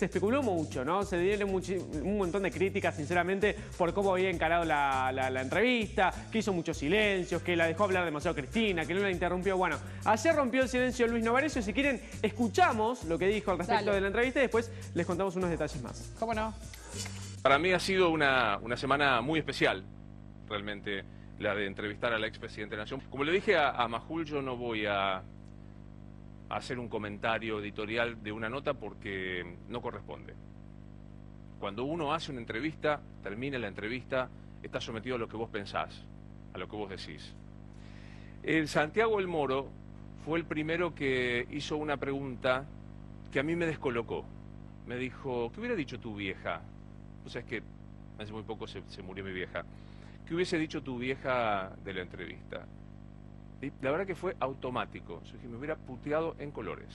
se especuló mucho, ¿no? Se dieron un montón de críticas, sinceramente, por cómo había encarado la entrevista, que hizo muchos silencios, que la dejó hablar demasiado Cristina, que no la interrumpió. Bueno, ayer rompió el silencio Luis Novarecio. Si quieren, escuchamos lo que dijo al respecto de la entrevista y después les contamos unos detalles más. ¿Cómo no? Para mí ha sido una semana muy especial, realmente, la de entrevistar a la expresidenta de la Nación. Como le dije a Majul, yo no voy a hacer un comentario editorial de una nota porque no corresponde. Cuando uno hace una entrevista, termina la entrevista, está sometido a lo que vos pensás, a lo que vos decís. El Santiago El Moro fue el primero que hizo una pregunta que a mí me descolocó. Me dijo, ¿qué hubiera dicho tu vieja? Pues es que hace muy poco se murió mi vieja. ¿Qué hubiese dicho tu vieja de la entrevista? Y la verdad que fue automático. Yo dije, me hubiera puteado en colores.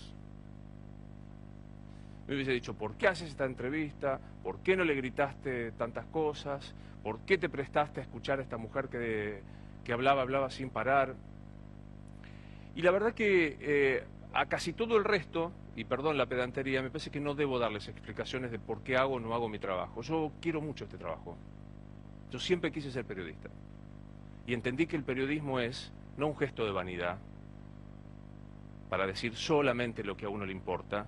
Me hubiese dicho, ¿por qué haces esta entrevista? ¿Por qué no le gritaste tantas cosas? ¿Por qué te prestaste a escuchar a esta mujer que hablaba sin parar? Y la verdad que a casi todo el resto, y perdón la pedantería, me parece que no debo darles explicaciones de por qué hago o no hago mi trabajo. Yo quiero mucho este trabajo. Yo siempre quise ser periodista. Y entendí que el periodismo es no un gesto de vanidad, para decir solamente lo que a uno le importa,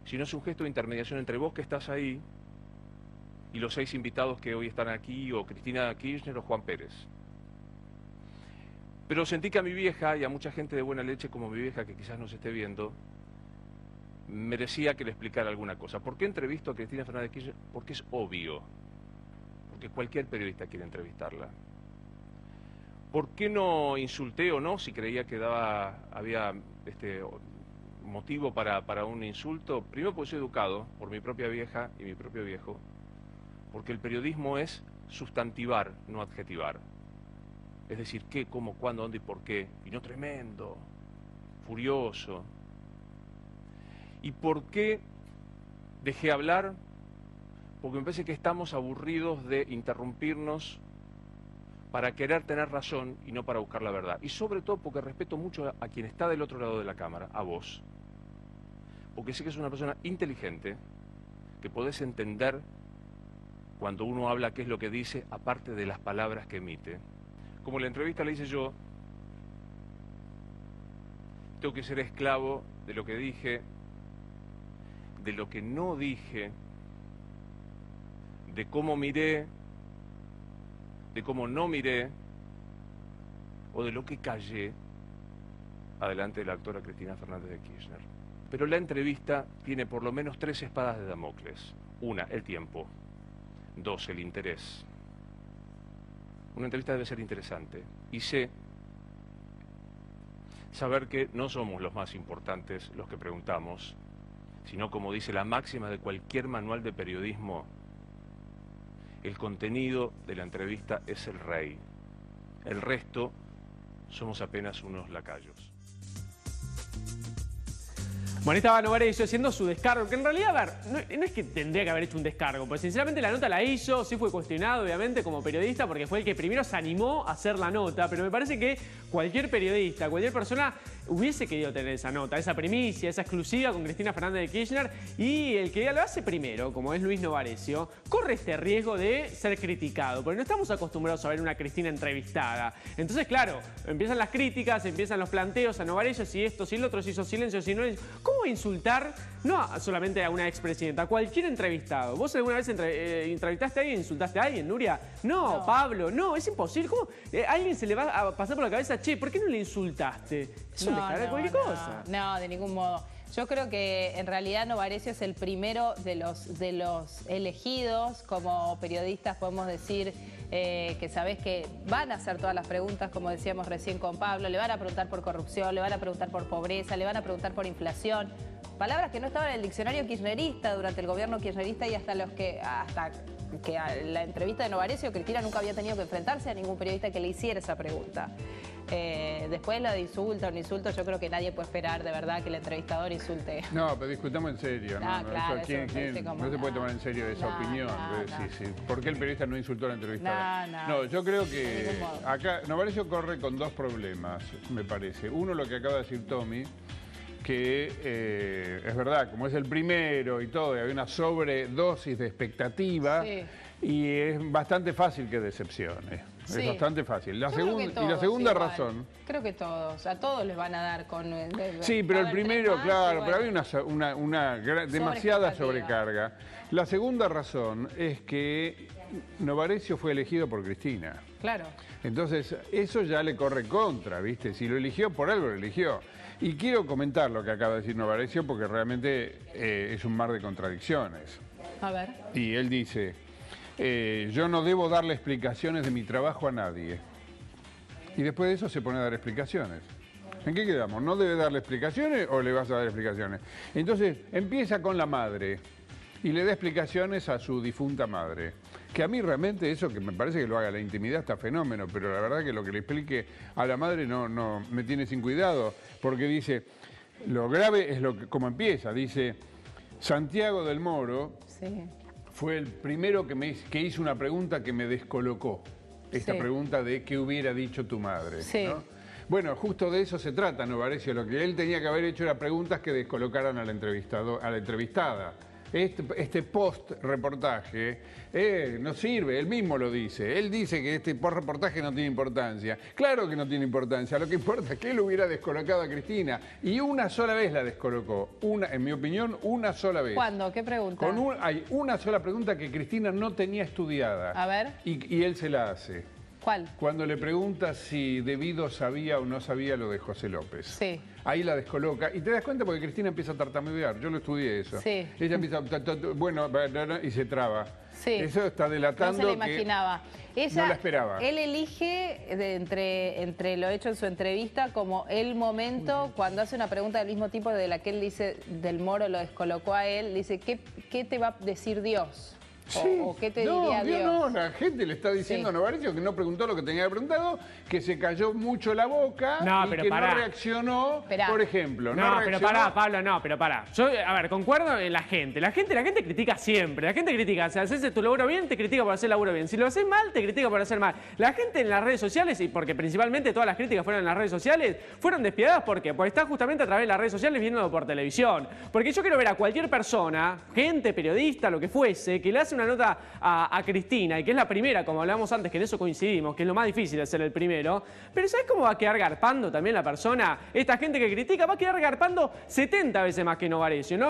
sino es un gesto de intermediación entre vos que estás ahí y los 6 invitados que hoy están aquí, o Cristina Kirchner o Juan Pérez. Pero sentí que a mi vieja y a mucha gente de buena leche como mi vieja, que quizás nos esté viendo, merecía que le explicara alguna cosa. ¿Por qué entrevisto a Cristina Fernández Kirchner? Porque es obvio. Porque cualquier periodista quiere entrevistarla. ¿Por qué no insulté o no? Si creía que había motivo para un insulto. Primero porque soy educado por mi propia vieja y mi propio viejo. Porque el periodismo es sustantivar, no adjetivar. Es decir, qué, cómo, cuándo, dónde y por qué. Y no tremendo, furioso. ¿Y por qué dejé hablar? Porque me parece que estamos aburridos de interrumpirnos para querer tener razón y no para buscar la verdad. Y sobre todo porque respeto mucho a quien está del otro lado de la cámara, a vos. Porque sé que es una persona inteligente, que podés entender cuando uno habla qué es lo que dice, aparte de las palabras que emite. Como la entrevista le hice yo, tengo que ser esclavo de lo que dije, de lo que no dije, de cómo miré, de cómo no miré, o de lo que callé adelante de la actora Cristina Fernández de Kirchner. Pero la entrevista tiene por lo menos 3 espadas de Damocles. 1, el tiempo. 2, el interés. Una entrevista debe ser interesante. Y saber que no somos los más importantes los que preguntamos, sino, como dice la máxima de cualquier manual de periodismo, el contenido de la entrevista es el rey. El resto somos apenas unos lacayos. Bueno, estaba Novarecio haciendo su descargo, que en realidad, a ver, no es que tendría que haber hecho un descargo, porque sinceramente la nota la hizo, sí fue cuestionado, obviamente, como periodista, porque fue el que primero se animó a hacer la nota, pero me parece que cualquier periodista, cualquier persona hubiese querido tener esa nota, esa primicia, esa exclusiva con Cristina Fernández de Kirchner, y el que lo hace primero, como es Luis Novarecio, corre este riesgo de ser criticado, porque no estamos acostumbrados a ver una Cristina entrevistada. Entonces, claro, empiezan las críticas, empiezan los planteos a Novarecio, si esto, si el otro, si hizo silencio, si no... ¿Cómo insultar, no solamente a una expresidenta, a cualquier entrevistado? ¿Vos alguna vez entrevistaste a alguien, insultaste a alguien, Nuria? No, Pablo, no, es imposible. ¿Cómo a alguien se le va a pasar por la cabeza, che, ¿por qué no le insultaste? Eso le cae cualquier cosa. No, de ningún modo. Yo creo que en realidad Novarecio es el primero de los elegidos como periodistas, podemos decir, que sabés que van a hacer todas las preguntas, como decíamos recién con Pablo, le van a preguntar por corrupción, le van a preguntar por pobreza, le van a preguntar por inflación, palabras que no estaban en el diccionario kirchnerista durante el gobierno kirchnerista y hasta que a la entrevista de Novarecio, Cristina nunca había tenido que enfrentarse a ningún periodista que le hiciera esa pregunta. Después la de insulto o no insulto, yo creo que nadie puede esperar de verdad que el entrevistador insulte. No, pero discutamos en serio. Claro, no se puede tomar en serio esa opinión. Sí. ¿Por qué el periodista no insultó a la entrevistada? No, yo creo que acá Novarecio corre con 2 problemas, me parece. Uno, lo que acaba de decir Tommy, que es verdad, como es el primero y todo, y hay una sobredosis de expectativa, y es bastante fácil que decepcione. Sí. Es bastante fácil. La segunda igual. razón... Creo que todos, a todos les van a dar con... Sí, pero el primero, claro, pero había una demasiada sobrecarga. La segunda razón es que Novarecio fue elegido por Cristina. Claro. Entonces, eso ya le corre contra, ¿viste? Si lo eligió, por algo lo eligió. Y quiero comentar lo que acaba de decir Novarecio porque realmente es un mar de contradicciones. A ver. Y él dice, yo no debo darle explicaciones de mi trabajo a nadie. Y después de eso se pone a dar explicaciones. ¿En qué quedamos? ¿No debe darle explicaciones o le vas a dar explicaciones? Entonces, empieza con la madre y le da explicaciones a su difunta madre. Que a mí realmente eso, que me parece que lo haga la intimidad, está fenómeno, pero la verdad que lo que le explique a la madre no me tiene sin cuidado, porque dice, lo grave es como empieza, dice, Santiago del Moro fue el primero que hizo una pregunta que me descolocó, esta pregunta de qué hubiera dicho tu madre, ¿no? Bueno, justo de eso se trata, Novarecio, lo que él tenía que haber hecho era preguntas que descolocaran a la entrevistada. Este post-reportaje no sirve, él mismo lo dice. Él dice que este post-reportaje no tiene importancia. Claro que no tiene importancia, lo que importa es que él hubiera descolocado a Cristina. Y una sola vez la descolocó, en mi opinión, una sola vez. ¿Cuándo? ¿Qué pregunta? Hay una sola pregunta que Cristina no tenía estudiada. A ver. Y él se la hace. ¿Cuál? Cuando le pregunta si Debido sabía o no sabía lo de José López. Sí. Ahí la descoloca. Y te das cuenta porque Cristina empieza a tartamudear. Yo lo estudié eso. Sí. Ella empieza bueno, y se traba. Sí. Eso está delatando. No se la imaginaba. Ella, no la esperaba. Él elige entre lo hecho en su entrevista como el momento cuando hace una pregunta del mismo tipo de la que él dice del Moro lo descolocó a él. Dice, ¿qué te va a decir Dios? Sí. ¿O qué te diría Dios? No, la gente le está diciendo a Novarecio que no preguntó lo que tenía que preguntar, que se cayó mucho la boca y que no reaccionó, por ejemplo. Pero pará, Pablo, pero pará. Yo, a ver, concuerdo en la gente. La gente critica siempre. La gente critica. Si haces tu laburo bien, te critica por hacer el laburo bien. Si lo haces mal, te critica por hacer mal. La gente en las redes sociales, y porque principalmente todas las críticas fueron en las redes sociales, fueron despiadadas. ¿Por qué? Porque está justamente a través de las redes sociales viéndolo por televisión. Porque yo quiero ver a cualquier persona, gente, periodista, lo que fuese, que le hace una nota a Cristina, y que es la primera, como hablábamos antes, que en eso coincidimos, que es lo más difícil de ser el primero, pero ¿sabes cómo va a quedar garpando también la persona? Esta gente que critica va a quedar garpando 70 veces más que Novarecio. No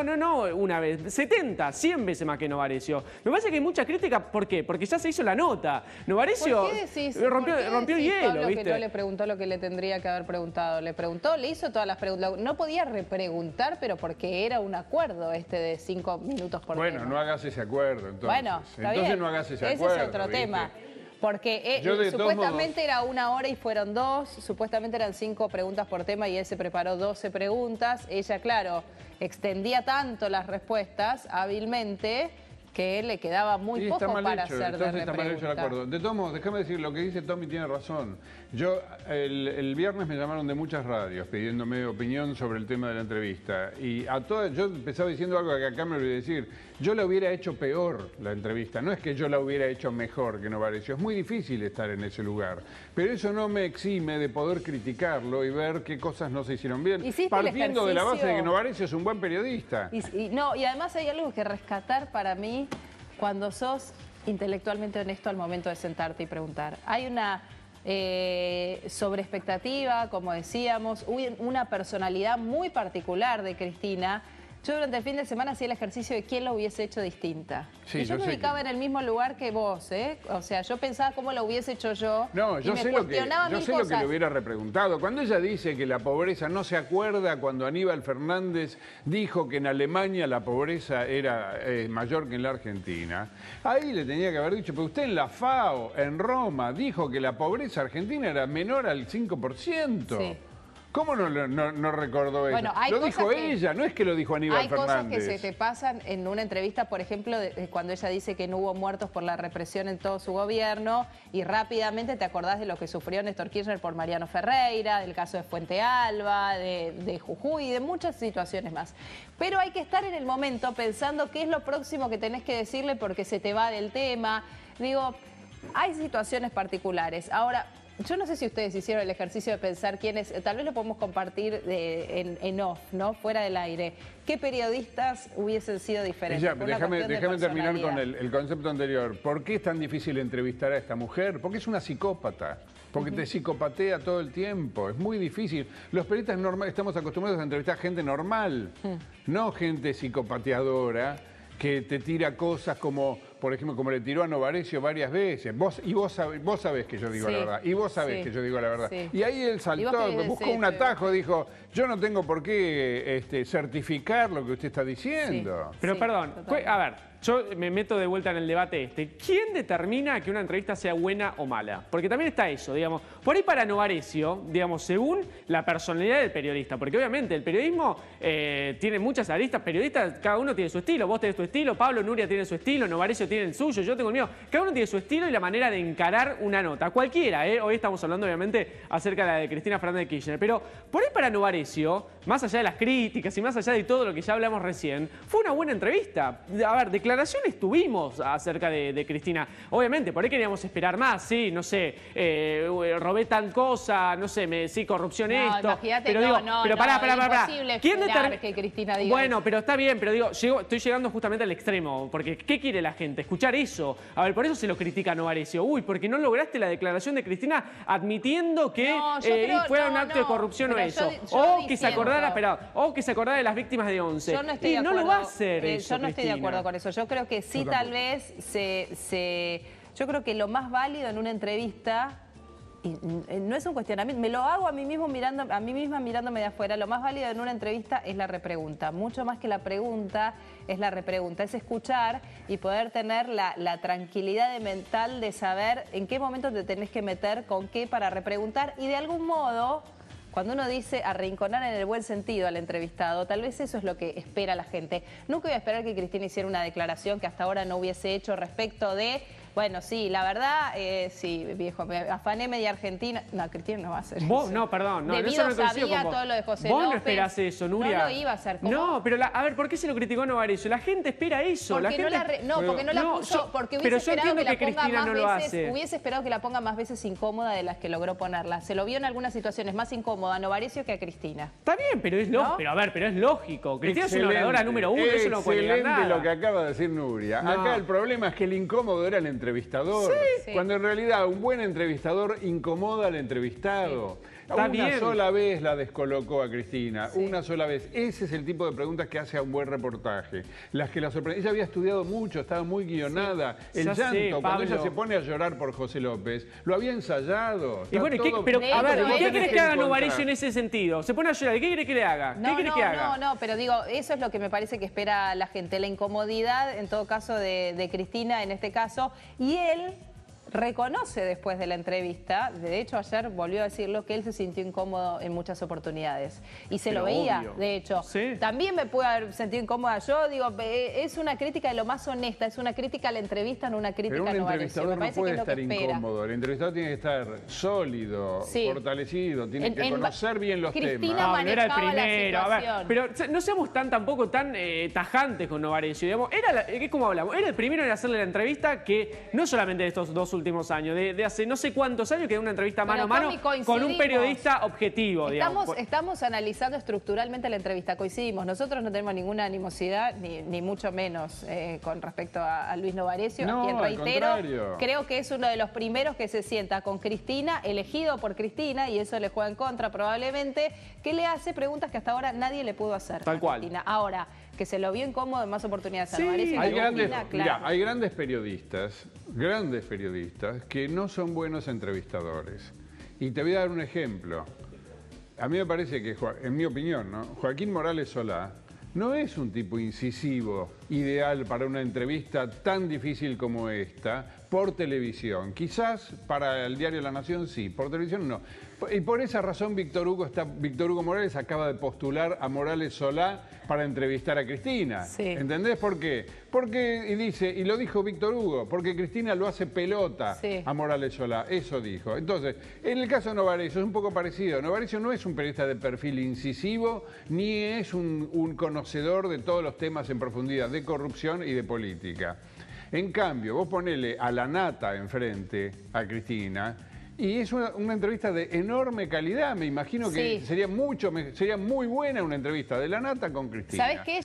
una vez, 70, 100 veces más que Novarecio. Me parece que hay mucha crítica, ¿por qué? Porque ya se hizo la nota. Novarecio rompió hielo, Pablo, ¿viste? Que no le preguntó lo que le tendría que haber preguntado. Le hizo todas las preguntas. No podía repreguntar, pero porque era un acuerdo de 5 minutos por tema. Bueno, no hagas ese acuerdo, entonces. Bueno, entonces no hagas ese acuerdo. Ese es otro tema. Porque supuestamente era 1 hora y fueron 2, supuestamente eran 5 preguntas por tema y él se preparó 12 preguntas. Ella, claro, extendía tanto las respuestas hábilmente que le quedaba muy poco para hacer de repregunta. De todos modos, déjame decir, lo que dice Tommy tiene razón. Yo el viernes me llamaron de muchas radios pidiéndome opinión sobre el tema de la entrevista. Y a todas, yo empezaba diciendo algo que acá me olvidé decir. Yo la hubiera hecho peor la entrevista. No es que yo la hubiera hecho mejor que Novarecio. Es muy difícil estar en ese lugar. Pero eso no me exime de poder criticarlo y ver qué cosas no se hicieron bien. Partiendo de la base de que Novarecio es un buen periodista. Y además hay algo que rescatar para mí cuando sos intelectualmente honesto al momento de sentarte y preguntar. Hay una sobreexpectativa, como decíamos, una personalidad muy particular de Cristina. Yo durante el fin de semana hacía el ejercicio de quién lo hubiese hecho distinta. Sí, y yo me ubicaba en el mismo lugar que vos, ¿eh? O sea, yo pensaba cómo lo hubiese hecho yo. No, yo sé lo que le hubiera repreguntado. Cuando ella dice que la pobreza no se acuerda cuando Aníbal Fernández dijo que en Alemania la pobreza era mayor que en la Argentina, ahí le tenía que haber dicho, pero usted en la FAO, en Roma, dijo que la pobreza argentina era menor al 5%. Sí. ¿Cómo no recordó eso? Bueno, lo dijo ella, no es que lo dijo Aníbal Fernández. Hay cosas que se te pasan en una entrevista, por ejemplo, cuando ella dice que no hubo muertos por la represión en todo su gobierno y rápidamente te acordás de lo que sufrió Néstor Kirchner por Mariano Ferreira, del caso de Fuente Alba, de Jujuy y de muchas situaciones más. Pero hay que estar en el momento pensando qué es lo próximo que tenés que decirle porque se te va del tema. Digo, hay situaciones particulares. Ahora, Yo no sé si ustedes hicieron el ejercicio de pensar quiénes, tal vez lo podemos compartir en off, ¿no? Fuera del aire. ¿Qué periodistas hubiesen sido diferentes? Déjame terminar con el concepto anterior. ¿Por qué es tan difícil entrevistar a esta mujer? Porque es una psicópata. Porque te psicopatea todo el tiempo. Es muy difícil. Los periodistas estamos acostumbrados a entrevistar gente normal, no gente psicopateadora que te tira cosas como, por ejemplo, como le tiró a Novarecio varias veces. Vos sabés que yo digo la verdad. Y vos sabés que yo digo la verdad. Sí. Y ahí él saltó, buscó un atajo, dijo, yo no tengo por qué certificar lo que usted está diciendo. Sí. Pero perdón, a ver, yo me meto de vuelta en el debate este. ¿Quién determina que una entrevista sea buena o mala? Porque también está eso, digamos. Por ahí para Novarecio, digamos, según la personalidad del periodista. Porque obviamente el periodismo tiene muchas aristas. Periodistas, cada uno tiene su estilo. Vos tenés tu estilo, Pablo, Nuria tiene su estilo, Novarecio tiene el suyo, yo tengo el mío. Cada uno tiene su estilo y la manera de encarar una nota. Cualquiera, Hoy estamos hablando obviamente acerca de la de Cristina Fernández de Kirchner. Pero por ahí para Novarecio, más allá de las críticas y más allá de todo lo que ya hablamos recién, fue una buena entrevista. A ver, declaraciones tuvimos acerca de Cristina. Obviamente, por ahí queríamos esperar más, sí, no sé, robé tal cosa, no sé, sí, corrupción esto. Pero digo, pero pará. ¿Quién determina que Cristina diga bueno, eso? Pero está bien, pero digo, estoy llegando justamente al extremo, porque ¿qué quiere la gente? Escuchar eso. A ver, por eso se lo critica a Novarecio. Uy, porque no lograste la declaración de Cristina admitiendo que fue un acto de corrupción o eso. O que se acordara, o que se acordara de las víctimas de 11. Yo no estoy de acuerdo. No lo va a hacer eso, yo no estoy de acuerdo con eso. Yo creo que sí, tal vez yo creo que lo más válido en una entrevista, y no es un cuestionamiento, me lo hago a mí misma mirándome de afuera, lo más válido en una entrevista es la repregunta. Mucho más que la pregunta es la repregunta, es escuchar y poder tener la tranquilidad mental de saber en qué momento te tenés que meter, con qué para repreguntar y de algún modo... Cuando uno dice arrinconar en el buen sentido al entrevistado, tal vez eso es lo que espera la gente. Nunca voy a esperar que Cristina hiciera una declaración que hasta ahora no hubiese hecho respecto de... Bueno, sí, la verdad, sí, viejo, me afané media Argentina. No, Cristina no va a hacer eso. No, perdón. No, Debido eso no sabía todo lo de José Vos López. no esperás eso, Nuria. No lo iba a hacer. ¿Cómo? No, pero a ver, ¿por qué se lo criticó Novarecio? La gente espera eso. Porque porque no la puso, porque hubiese esperado que la ponga más veces. Hubiese esperado que la ponga más veces incómoda de las que logró ponerla. Se lo vio en algunas situaciones más incómoda a Novarecio que a Cristina. Está bien, pero es lógico. Pero a ver, pero es lógico. Cristina es una oradora número 1, eso no puede negar nada. Lo que acaba de decir Nuria. Acá el problema es que el incómodo era el entrevistador. Sí. Cuando en realidad un buen entrevistador incomoda al entrevistado. Una sola vez la descolocó a Cristina, una sola vez. Ese es el tipo de preguntas que hace a un buen reportaje. Las que la sorprenden. Ella había estudiado mucho, estaba muy guionada. El llanto, cuando ella se pone a llorar por José López, lo había ensayado. Y bueno, pero a ver, ¿qué querés que haga Novarecio en ese sentido? Se pone a llorar, ¿qué quiere que le haga? No, pero digo, eso es lo que me parece que espera la gente. La incomodidad, en todo caso, de Cristina, en este caso. Y él... reconoce después de la entrevista, de hecho ayer volvió a decirlo, que él se sintió incómodo en muchas oportunidades. Y se lo veía, de hecho. ¿Sí? También me pude haber sentido incómoda yo, digo, es una crítica de lo más honesta, es una crítica a la entrevista, no una crítica a Novarecio. Me parece que es lo que espera. No puede estar incómodo, el entrevistador tiene que estar sólido, fortalecido, tiene que conocer bien los temas. No era el primero, a ver, pero no seamos tampoco tan tajantes con Novarecio, digamos, es como hablamos, era el primero en hacerle la entrevista que no solamente de estos dos últimos años, de hace no sé cuántos años que da una entrevista mano a mano con un periodista objetivo, digamos. Estamos analizando estructuralmente la entrevista, coincidimos. Nosotros no tenemos ninguna animosidad, ni mucho menos con respecto a Luis Novarecio, a quien reitero, creo que es uno de los primeros que se sienta con Cristina, elegido por Cristina, y eso le juega en contra probablemente, que le hace preguntas que hsta ahora nadie le pudo hacer a Cristina. Ahora, que se lo vio incómodo en más oportunidades a Novarecio. Hay grandes periodistas que no son buenos entrevistadores. Y te voy a dar un ejemplo. A mí me parece que, en mi opinión, ¿no? Joaquín Morales Solá no es un tipo incisivo, ideal para una entrevista tan difícil como esta, por televisión. Quizás para el diario La Nación sí, por televisión no. Y por esa razón Víctor Hugo Morales acaba de postular a Morales Solá para entrevistar a Cristina. Sí. ¿Entendés por qué? Y lo dijo Víctor Hugo, porque Cristina lo hace pelota a Morales Solá. Eso dijo. Entonces, en el caso de Novarecio es un poco parecido. Novarecio no es un periodista de perfil incisivo, ni es un conocedor de todos los temas en profundidad, de corrupción y de política. En cambio, vos ponele a la nata enfrente, a Cristina, Y es una entrevista de enorme calidad. Me imagino que Sí. sería muy buena una entrevista de La Nata con Cristina. ¿Sabes qué?